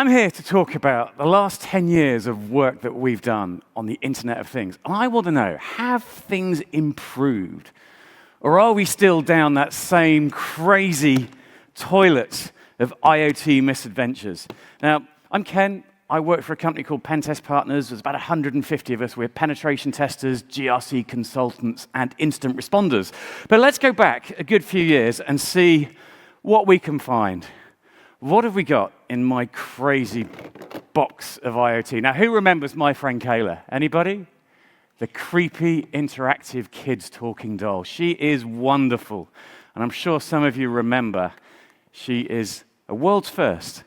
I'm here to talk about the last 10 years of work that we've done on the Internet of Things. And I want to know, have things improved? Or are we still down that same crazy toilet of IoT misadventures? Now, I'm Ken. I work for a company called Pentest Partners. There's about 150 of us. We're penetration testers, GRC consultants, and instant responders. But let's go back a good few years and see what we can find. What have we got in my crazy box of IoT? Now, who remembers my friend Kayla? Anybody? The creepy, interactive kids talking doll. She is wonderful. And I'm sure some of you remember she is a world's first.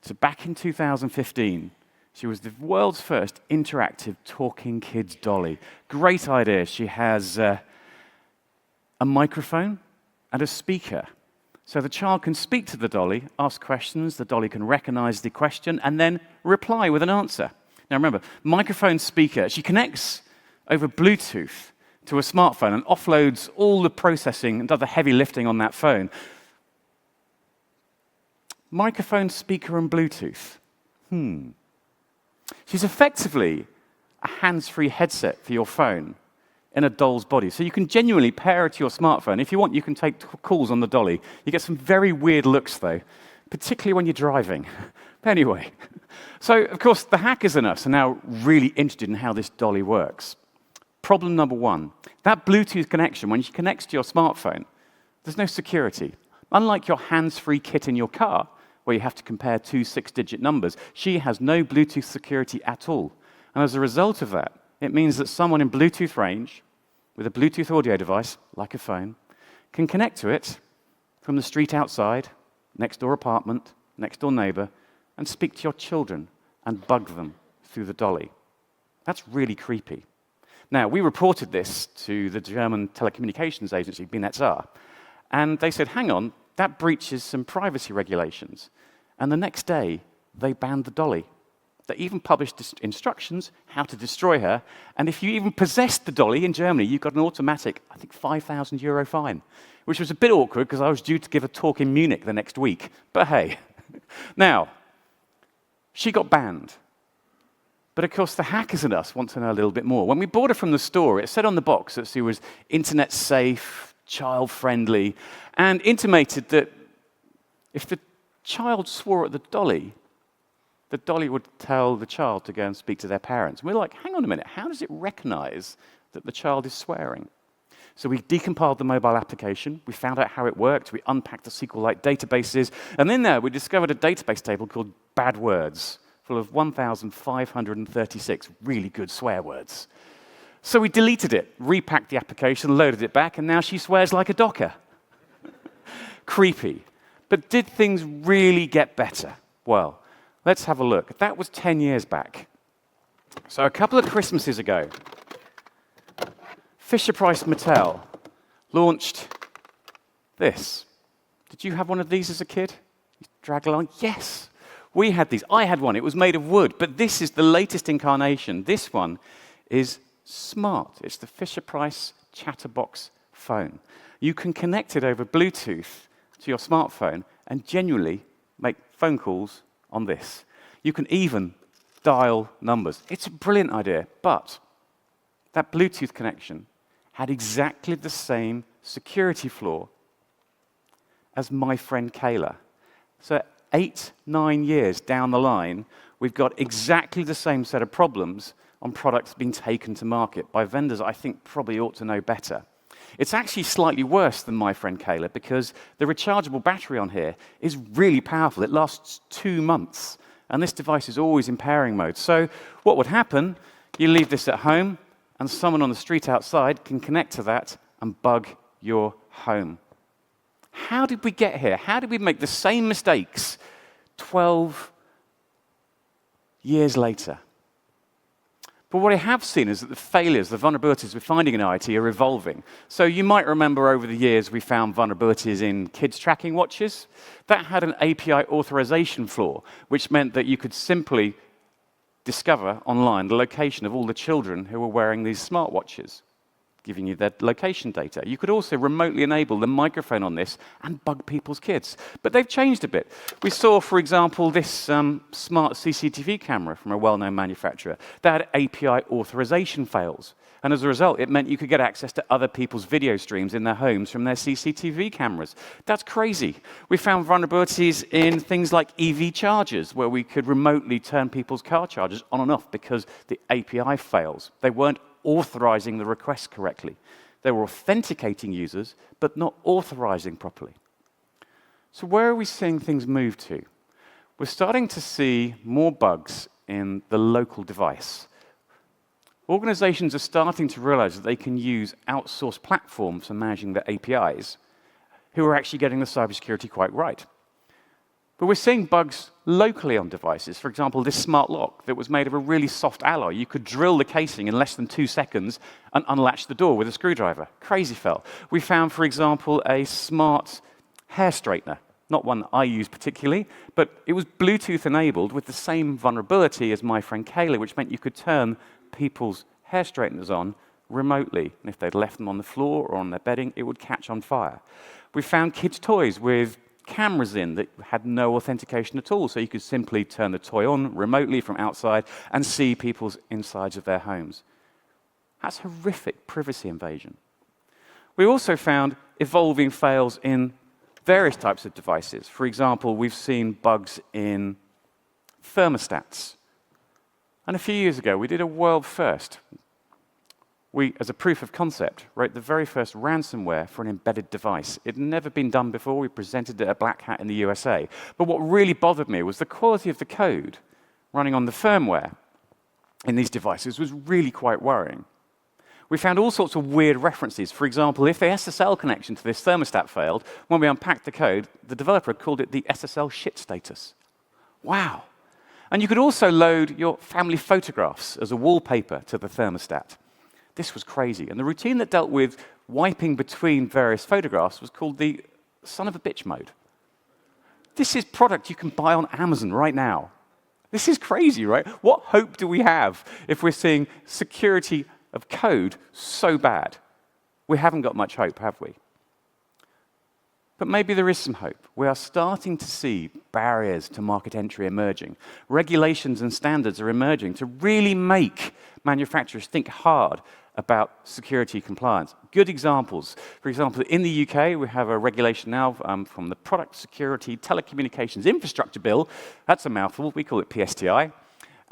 So back in 2015, she was the world's first interactive talking kids dolly. Great idea. She has a microphone and a speaker. So the child can speak to the dolly, ask questions, the dolly can recognize the question, and then reply with an answer. Now remember, microphone, speaker, she connects over Bluetooth to a smartphone and offloads all the processing and does the heavy lifting on that phone. Microphone, speaker, and Bluetooth. She's effectively a hands-free headset for your phone in a doll's body. So you can genuinely pair it to your smartphone. If you want, you can take calls on the dolly. You get some very weird looks, though, particularly when you're driving. But anyway, so of course, the hackers in us are now really interested in how this dolly works. Problem number one, that Bluetooth connection, when she connects to your smartphone, there's no security. Unlike your hands-free kit in your car, where you have to compare two 6-digit numbers, she has no Bluetooth security at all. And as a result of that, it means that someone in Bluetooth range, with a Bluetooth audio device, like a phone, can connect to it from the street outside, next door apartment, next door neighbor, and speak to your children and bug them through the dolly. That's really creepy. Now, we reported this to the German telecommunications agency, BNetzA, and they said, hang on, that breaches some privacy regulations. And the next day, they banned the dolly. They even published instructions how to destroy her. And if you even possessed the dolly in Germany, you got an automatic, I think, €5,000 fine, which was a bit awkward because I was due to give a talk in Munich the next week. But hey, now, she got banned. But of course, the hackers in us want to know a little bit more. When we bought her from the store, it said on the box that she was internet safe, child-friendly, and intimated that if the child swore at the dolly would tell the child to go and speak to their parents. And we're like, hang on a minute, how does it recognize that the child is swearing? So we decompiled the mobile application, we found out how it worked, we unpacked the SQLite databases, and in there we discovered a database table called bad words, full of 1,536 really good swear words. So we deleted it, repacked the application, loaded it back, and now she swears like a docker. Creepy. But did things really get better? Well, let's have a look. That was 10 years back. So a couple of Christmases ago, Fisher-Price Mattel launched this. Did you have one of these as a kid? Drag along? Yes. We had these. I had one. It was made of wood. But this is the latest incarnation. This one is smart. It's the Fisher-Price Chatterbox phone. You can connect it over Bluetooth to your smartphone and genuinely make phone calls on this. You can even dial numbers. It's a brilliant idea, but that Bluetooth connection had exactly the same security flaw as my friend Kayla. So 8-9 years down the line, we've got exactly the same set of problems on products being taken to market by vendors I think probably ought to know better. It's actually slightly worse than my friend Kayla because the rechargeable battery on here is really powerful. It lasts 2 months, and this device is always in pairing mode. So what would happen, you leave this at home, and someone on the street outside can connect to that and bug your home. How did we get here? How did we make the same mistakes 12 years later? But what I have seen is that the failures, the vulnerabilities we're finding in IoT are evolving. So you might remember over the years we found vulnerabilities in kids tracking watches. That had an API authorization flaw, which meant that you could simply discover online the location of all the children who were wearing these smartwatches. giving you their location data. You could also remotely enable the microphone on this and bug people's kids. But they've changed a bit. We saw, for example, this smart CCTV camera from a well-known manufacturer that had API authorization fails. And as a result, it meant you could get access to other people's video streams in their homes from their CCTV cameras. That's crazy. We found vulnerabilities in things like EV chargers, where we could remotely turn people's car chargers on and off because the API fails. They weren't authorizing the requests correctly. They were authenticating users, but not authorizing properly. So where are we seeing things move to? We're starting to see more bugs in the local device. Organizations are starting to realize that they can use outsourced platforms for managing their APIs who are actually getting the cybersecurity quite right. But we're seeing bugs locally on devices. For example, this smart lock that was made of a really soft alloy. You could drill the casing in less than 2 seconds and unlatch the door with a screwdriver. Crazy fell. We found, for example, a smart hair straightener. Not one that I use particularly, but it was Bluetooth enabled with the same vulnerability as my friend Kayla, which meant you could turn people's hair straighteners on remotely. And if they'd left them on the floor or on their bedding, it would catch on fire. We found kids' toys with cameras in that had no authentication at all, so you could simply turn the toy on remotely from outside and see people's insides of their homes. That's horrific privacy invasion. We also found evolving fails in various types of devices. For example, we've seen bugs in thermostats. And a few years ago, we did a world first. We, as a proof of concept, wrote the very first ransomware for an embedded device. It had never been done before. We presented it at Black Hat in the USA. But what really bothered me was the quality of the code running on the firmware in these devices was really quite worrying. We found all sorts of weird references. For example, if the SSL connection to this thermostat failed, when we unpacked the code, the developer called it the SSL shit status. Wow. And you could also load your family photographs as a wallpaper to the thermostat. This was crazy. And the routine that dealt with wiping between various photographs was called the son of a bitch mode. This is product you can buy on Amazon right now. This is crazy, right? What hope do we have if we're seeing security of code so bad? We haven't got much hope, have we? But maybe there is some hope. We are starting to see barriers to market entry emerging. Regulations and standards are emerging to really make manufacturers think hard about security compliance. Good examples. For example, in the UK, we have a regulation now from the Product Security Telecommunications Infrastructure Bill. That's a mouthful. We call it PSTI.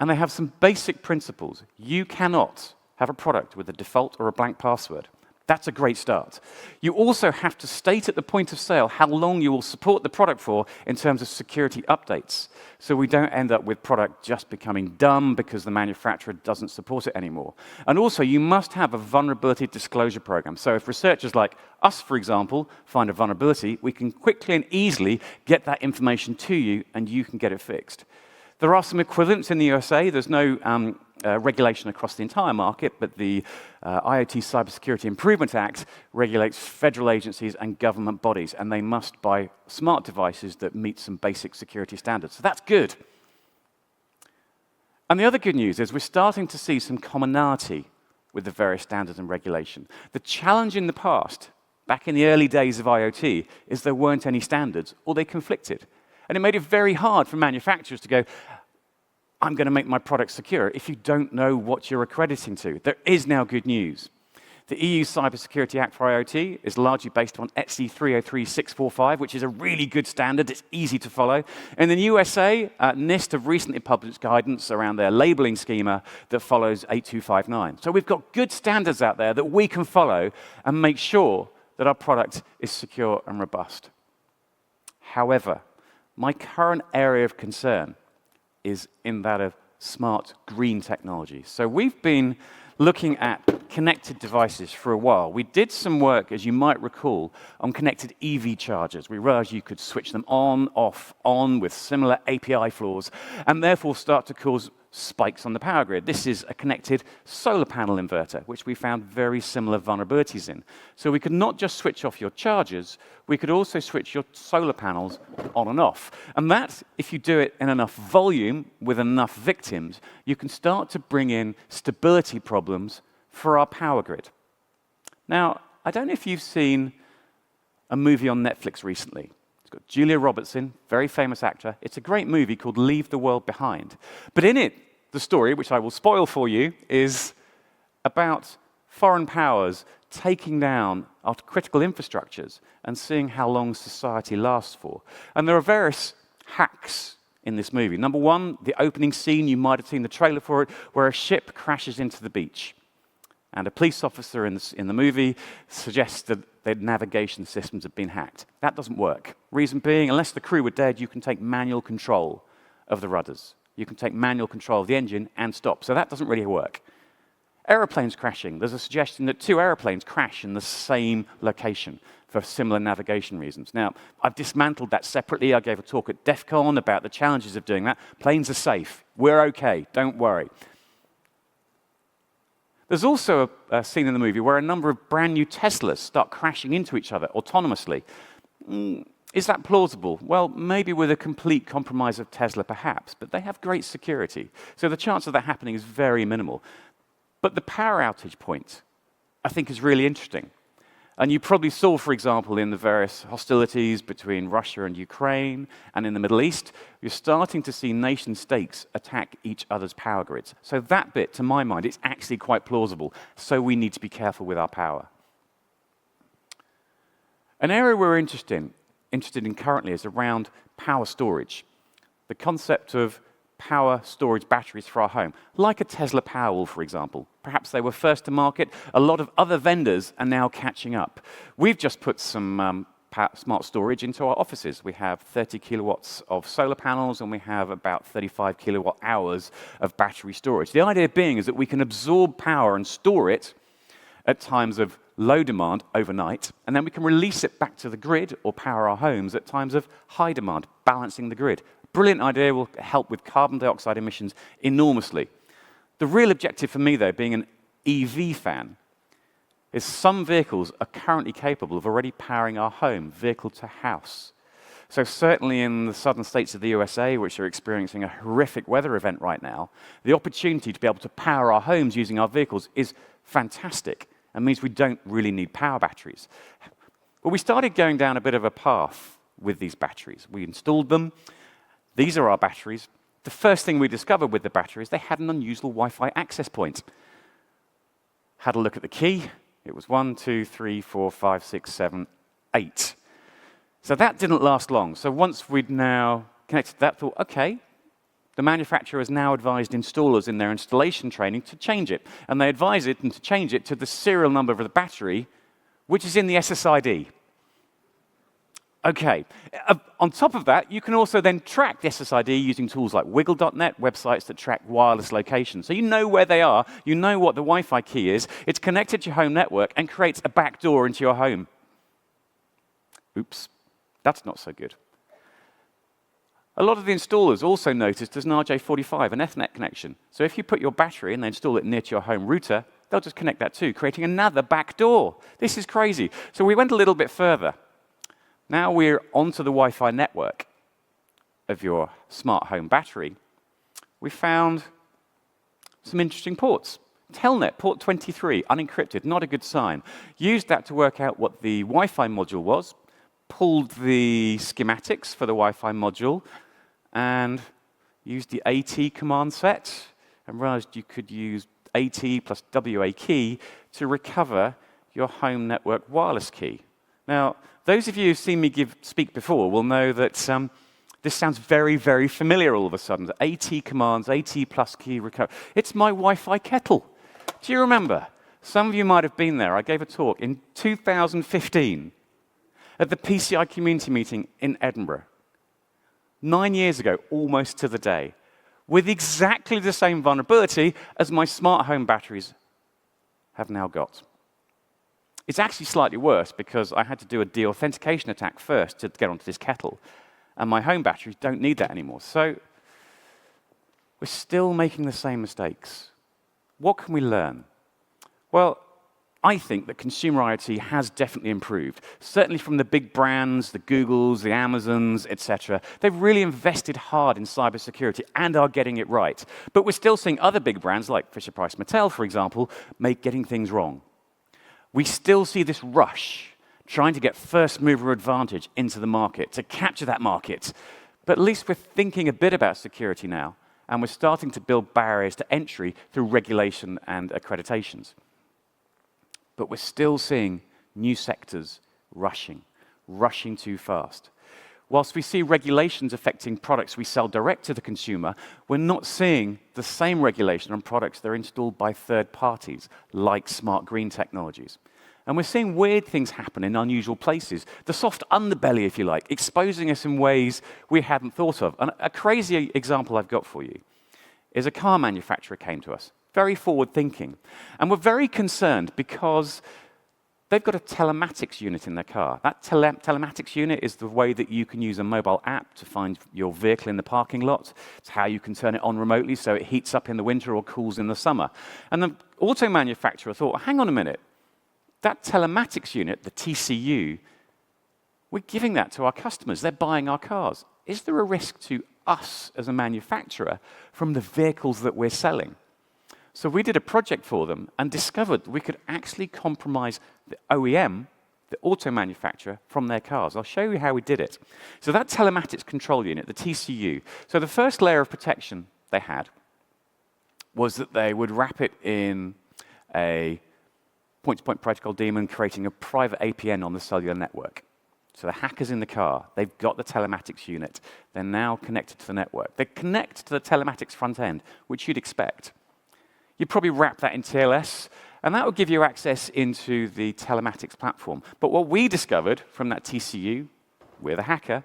And they have some basic principles. You cannot have a product with a default or a blank password. That's a great start. You also have to state at the point of sale how long you will support the product for in terms of security updates, so we don't end up with product just becoming dumb because the manufacturer doesn't support it anymore. And also, you must have a vulnerability disclosure program. So if researchers like us, for example, find a vulnerability, we can quickly and easily get that information to you, and you can get it fixed. There are some equivalents in the USA. There's no regulation across the entire market, but the IoT Cybersecurity Improvement Act regulates federal agencies and government bodies, and they must buy smart devices that meet some basic security standards. So that's good. And the other good news is we're starting to see some commonality with the various standards and regulation. The challenge in the past, back in the early days of IoT, is there weren't any standards, or they conflicted. And it made it very hard for manufacturers to go, I'm going to make my product secure, if you don't know what you're accrediting to. There is now good news. The EU Cybersecurity Act for IoT is largely based on ETSI 303645, which is a really good standard. It's easy to follow. In the USA, NIST have recently published guidance around their labeling schema that follows 8259. So we've got good standards out there that we can follow and make sure that our product is secure and robust. However, my current area of concern is in that of smart green technology. So we've been looking at connected devices for a while. We did some work, as you might recall, on connected EV chargers. We realized you could switch them on, off, on with similar API flaws, and therefore start to cause spikes on the power grid. This is a connected solar panel inverter, which we found very similar vulnerabilities in. So we could not just switch off your chargers, we could also switch your solar panels on and off. And that, if you do it in enough volume with enough victims, you can start to bring in stability problems for our power grid. Now, I don't know if you've seen a movie on Netflix recently. It's got Julia Roberts in, very famous actor. It's a great movie called Leave the World Behind. But in it, the story, which I will spoil for you, is about foreign powers taking down our critical infrastructures and seeing how long society lasts for. And there are various hacks in this movie. Number one, the opening scene, you might have seen the trailer for it, where a ship crashes into the beach. And a police officer in the movie suggests that their navigation systems have been hacked. That doesn't work. Reason being, unless the crew were dead, you can take manual control of the rudders. You can take manual control of the engine and stop. So that doesn't really work. Aeroplanes crashing. There's a suggestion that 2 aeroplanes crash in the same location for similar navigation reasons. Now, I've dismantled that separately. I gave a talk at DEF CON about the challenges of doing that. Planes are safe. We're okay. Don't worry. There's also a scene in the movie where a number of brand new Teslas start crashing into each other autonomously. Is that plausible? Well, maybe with a complete compromise of Tesla, perhaps, but they have great security. So the chance of that happening is very minimal. But the power outage point, I think, is really interesting. And you probably saw, for example, in the various hostilities between Russia and Ukraine and in the Middle East, you're starting to see nation-states attack each other's power grids. So that bit, to my mind, it's actually quite plausible. So we need to be careful with our power. An area we're interested in currently is around power storage. The concept of power storage batteries for our home, like a Tesla Powerwall, for example. Perhaps they were first to market. A lot of other vendors are now catching up. We've just put some smart storage into our offices. We have 30 kilowatts of solar panels, and we have about 35 kilowatt hours of battery storage. The idea being is that we can absorb power and store it at times of low demand overnight, and then we can release it back to the grid or power our homes at times of high demand, balancing the grid. Brilliant idea, will help with carbon dioxide emissions enormously. The real objective for me, though, being an EV fan, is some vehicles are currently capable of already powering our home, vehicle to house. So certainly in the southern states of the USA, which are experiencing a horrific weather event right now, the opportunity to be able to power our homes using our vehicles is fantastic and means we don't really need power batteries. But we started going down a bit of a path with these batteries. We installed them. These are our batteries. The first thing we discovered with the batteries, they had an unusual Wi-Fi access point. Had a look at the key. It was 1, 2, 3, 4, 5, 6, 7, 8. So that didn't last long. So once we'd now connected to that, thought, okay, the manufacturer has now advised installers in their installation training to change it. And they advise it and to change it to the serial number of the battery, which is in the SSID. Okay. On top of that, you can also then track the SSID using tools like wiggle.net, websites that track wireless locations. So you know where they are, you know what the Wi-Fi key is, it's connected to your home network and creates a back door into your home. Oops, that's not so good. A lot of the installers also noticed there's an RJ45, an Ethernet connection. So if you put your battery and they install it near to your home router, they'll just connect that too, creating another back door. This is crazy. So we went a little bit further. Now we're onto the Wi-Fi network of your smart home battery. We found some interesting ports. Telnet, port 23, unencrypted, not a good sign. Used that to work out what the Wi-Fi module was, pulled the schematics for the Wi-Fi module, and used the AT command set, and realized you could use AT plus WA key to recover your home network wireless key. Now, those of you who've seen me speak before will know that this sounds very, very familiar all of a sudden. AT commands, AT plus key recover. It's my Wi-Fi kettle. Do you remember? Some of you might have been there. I gave a talk in 2015 at the PCI community meeting in Edinburgh. 9 years ago, almost to the day, with exactly the same vulnerability as my smart home batteries have now got. It's actually slightly worse because I had to do a deauthentication attack first to get onto this kettle. And my home batteries don't need that anymore. So we're still making the same mistakes. What can we learn? Well, I think that consumer IoT has definitely improved. Certainly from the big brands, the Googles, the Amazons, etc. They've really invested hard in cybersecurity and are getting it right. But we're still seeing other big brands like Fisher-Price Mattel, for example, getting things wrong. We still see this rush trying to get first mover advantage into the market, to capture that market. But at least we're thinking a bit about security now, and we're starting to build barriers to entry through regulation and accreditations. But we're still seeing new sectors rushing too fast. Whilst we see regulations affecting products we sell direct to the consumer, we're not seeing the same regulation on products that are installed by third parties, like smart green technologies. And we're seeing weird things happen in unusual places, the soft underbelly, if you like, exposing us in ways we hadn't thought of. And a crazy example I've got for you is a car manufacturer came to us, very forward-thinking. And we're very concerned because they've got a telematics unit in their car. That telematics unit is the way that you can use a mobile app to find your vehicle in the parking lot. It's how you can turn it on remotely so it heats up in the winter or cools in the summer. And the auto manufacturer thought, hang on a minute, that telematics unit, the TCU, we're giving that to our customers. They're buying our cars. Is there a risk to us as a manufacturer from the vehicles that we're selling? So we did a project for them and discovered we could actually compromise the OEM, the auto manufacturer, from their cars. I'll show you how we did it. So that telematics control unit, the TCU, so the first layer of protection they had was that they would wrap it in a point-to-point protocol daemon, creating a private APN on the cellular network. So the hackers in the car, they've got the telematics unit. They're now connected to the network. They connect to the telematics front end, which you'd expect. You'd probably wrap that in TLS, and that would give you access into the telematics platform. But what we discovered from that TCU, we're the hacker,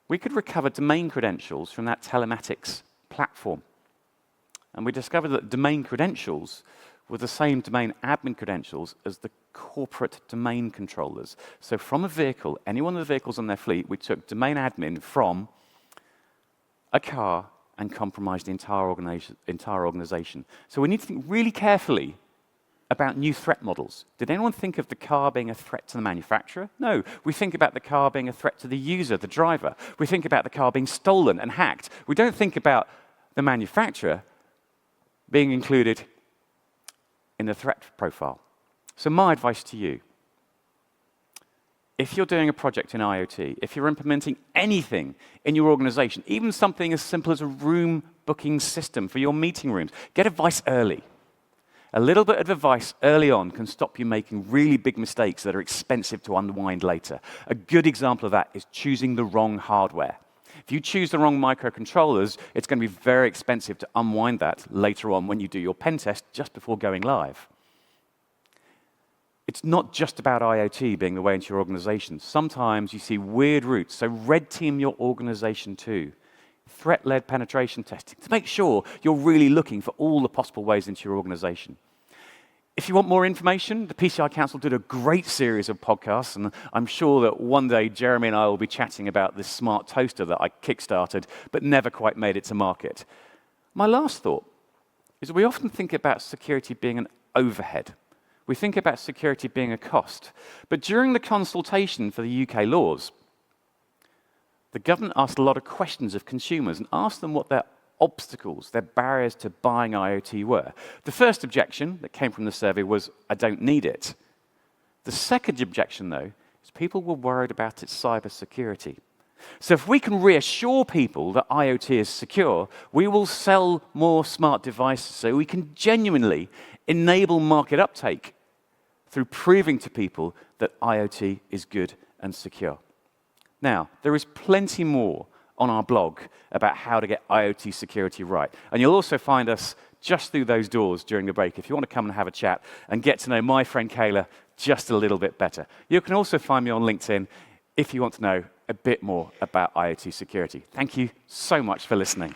we could recover domain credentials from that telematics platform. And we discovered that domain credentials were the same domain admin credentials as the corporate domain controllers. So from a vehicle, any one of the vehicles on their fleet, we took domain admin from a car and compromised the entire organization. So we need to think really carefully about new threat models. Did anyone think of the car being a threat to the manufacturer? No. We think about the car being a threat to the user, the driver. We think about the car being stolen and hacked. We don't think about the manufacturer being included in the threat profile. So my advice to you, if you're doing a project in IoT, if you're implementing anything in your organization, even something as simple as a room booking system for your meeting rooms, get advice early. A little bit of advice early on can stop you making really big mistakes that are expensive to unwind later. A good example of that is choosing the wrong hardware. If you choose the wrong microcontrollers, it's going to be very expensive to unwind that later on when you do your pen test just before going live. It's not just about IoT being the way into your organization. Sometimes you see weird routes, so red team your organization too. Threat-led penetration testing to make sure you're really looking for all the possible ways into your organization. If you want more information, the PCI Council did a great series of podcasts, and I'm sure that one day Jeremy and I will be chatting about this smart toaster that I kickstarted but never quite made it to market. My last thought is that we often think about security being an overhead. We think about security being a cost. But during the consultation for the UK laws, the government asked a lot of questions of consumers and asked them what their obstacles, their barriers to buying IoT were. The first objection that came from the survey was, I don't need it. The second objection, though, is people were worried about its cybersecurity. So if we can reassure people that IoT is secure, we will sell more smart devices so we can genuinely enable market uptake through proving to people that IoT is good and secure. Now, there is plenty more on our blog about how to get IoT security right. And you'll also find us just through those doors during the break if you want to come and have a chat and get to know my friend Kayla just a little bit better. You can also find me on LinkedIn if you want to know a bit more about IoT security. Thank you so much for listening.